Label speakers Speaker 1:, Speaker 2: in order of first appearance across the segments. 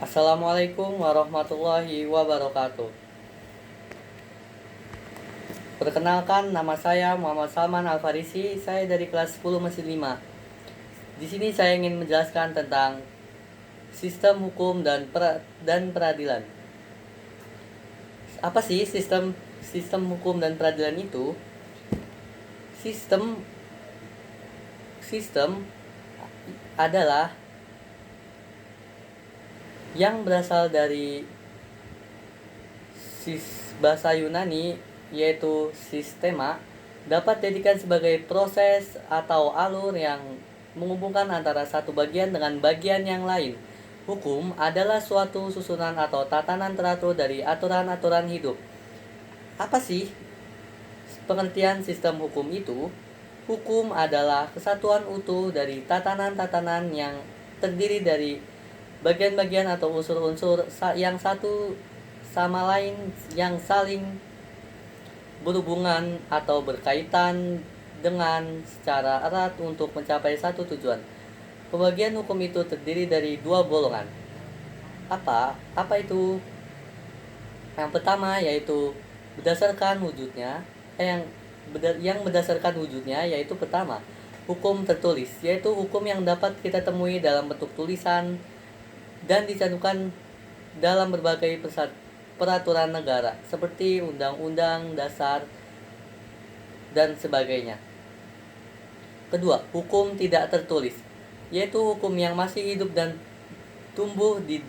Speaker 1: Assalamualaikum warahmatullahi wabarakatuh. Perkenalkan, nama saya Muhammad Salman Al-Farisi. Saya dari kelas 10 Mesin 5. Di sini saya ingin menjelaskan tentang sistem hukum dan peradilan. Apa sih sistem hukum dan peradilan itu? Sistem sistem adalah yang berasal dari bahasa Yunani, yaitu sistema, dapat dijadikan sebagai proses atau alur yang menghubungkan antara satu bagian dengan bagian yang lain. Hukum adalah suatu susunan atau tatanan teratur dari aturan-aturan hidup. Apa sih pengertian sistem hukum itu? Hukum adalah kesatuan utuh dari tatanan-tatanan yang terdiri dari bagian-bagian atau unsur-unsur yang satu sama lain yang saling berhubungan atau berkaitan dengan secara erat untuk mencapai satu tujuan. Pembagian hukum itu terdiri dari dua golongan. Apa itu? Yang pertama yaitu berdasarkan wujudnya, yang berdasarkan wujudnya yaitu pertama, hukum tertulis, yaitu hukum yang dapat kita temui dalam bentuk tulisan dan dicantumkan dalam berbagai peraturan negara seperti undang-undang dasar dan sebagainya. Kedua, hukum tidak tertulis, yaitu hukum yang masih hidup dan tumbuh di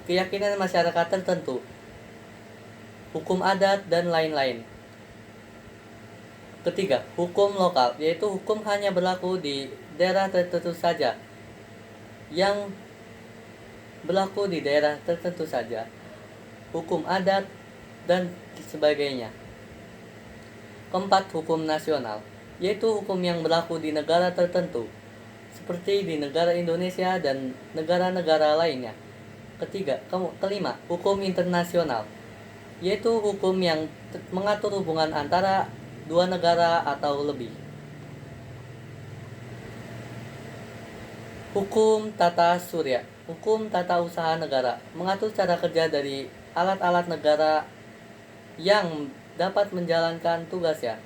Speaker 1: keyakinan masyarakat tertentu, hukum adat dan lain-lain. Ketiga, hukum lokal, yaitu hukum hanya berlaku di daerah tertentu saja. Yang berlaku di daerah tertentu saja, hukum adat dan sebagainya. Keempat, hukum nasional, yaitu hukum yang berlaku di negara tertentu, seperti di negara Indonesia dan negara-negara lainnya. Kelima, hukum internasional, yaitu hukum yang mengatur hubungan antara dua negara atau lebih. Hukum tata surya, hukum tata usaha negara, mengatur cara kerja dari alat-alat negara yang dapat menjalankan tugasnya.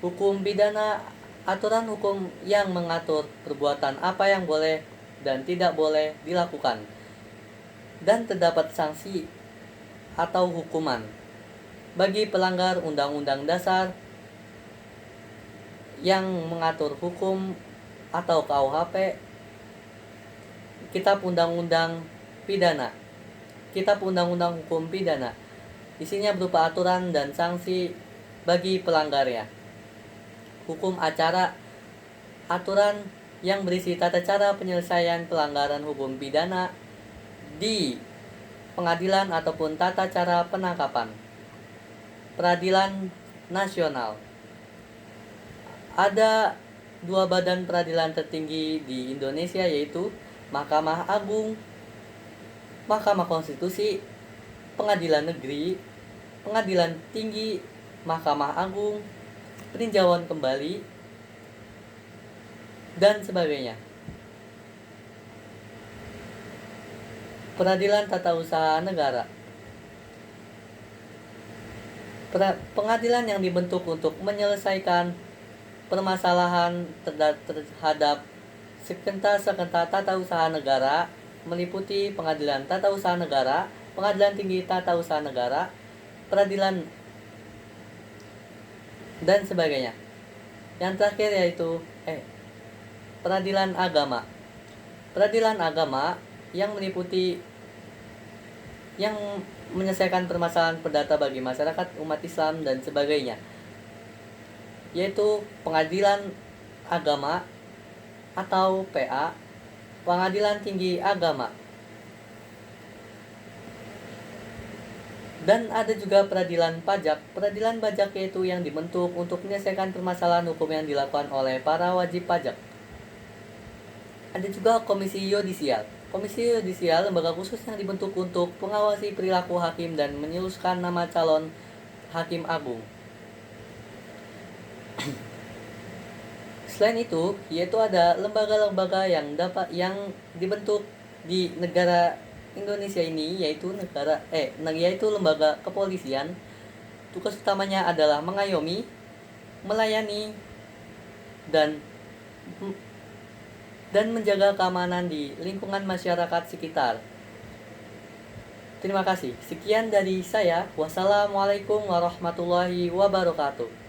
Speaker 1: Hukum pidana, aturan hukum yang mengatur perbuatan apa yang boleh dan tidak boleh dilakukan, dan terdapat sanksi atau hukuman bagi pelanggar undang-undang dasar yang mengatur hukum atau KUHP, Kitab Undang-Undang Pidana, Kitab Undang-Undang Hukum Pidana. Isinya berupa aturan dan sanksi bagi pelanggarnya. Hukum acara, aturan yang berisi tata cara penyelesaian pelanggaran hukum pidana di pengadilan ataupun tata cara penangkapan. Peradilan nasional. Ada dua badan peradilan tertinggi di Indonesia, yaitu Mahkamah Agung, Mahkamah Konstitusi, Pengadilan Negeri, Pengadilan Tinggi, Mahkamah Agung, peninjauan kembali, dan sebagainya. Peradilan Tata Usaha Negara, pengadilan yang dibentuk untuk menyelesaikan permasalahan terhadap sekenta tata usaha negara, meliputi Pengadilan Tata Usaha Negara, Pengadilan Tinggi Tata Usaha Negara, peradilan dan sebagainya. Yang terakhir yaitu peradilan agama. Peradilan agama yang meliputi yang menyelesaikan permasalahan perdata bagi masyarakat umat Islam dan sebagainya, yaitu Pengadilan Agama atau PA, Pengadilan Tinggi Agama. Dan ada juga peradilan pajak. Peradilan pajak yaitu yang dibentuk untuk menyelesaikan permasalahan hukum yang dilakukan oleh para wajib pajak. Ada juga Komisi Yudisial. Komisi Yudisial lembaga khusus yang dibentuk untuk mengawasi perilaku hakim dan menyeluskan nama calon hakim agung. Selain itu, yaitu ada lembaga-lembaga yang dibentuk di negara Indonesia ini yaitu yaitu lembaga kepolisian. Tugas utamanya adalah mengayomi, melayani, dan menjaga keamanan di lingkungan masyarakat sekitar. Terima kasih. Sekian dari saya. Wassalamualaikum warahmatullahi wabarakatuh.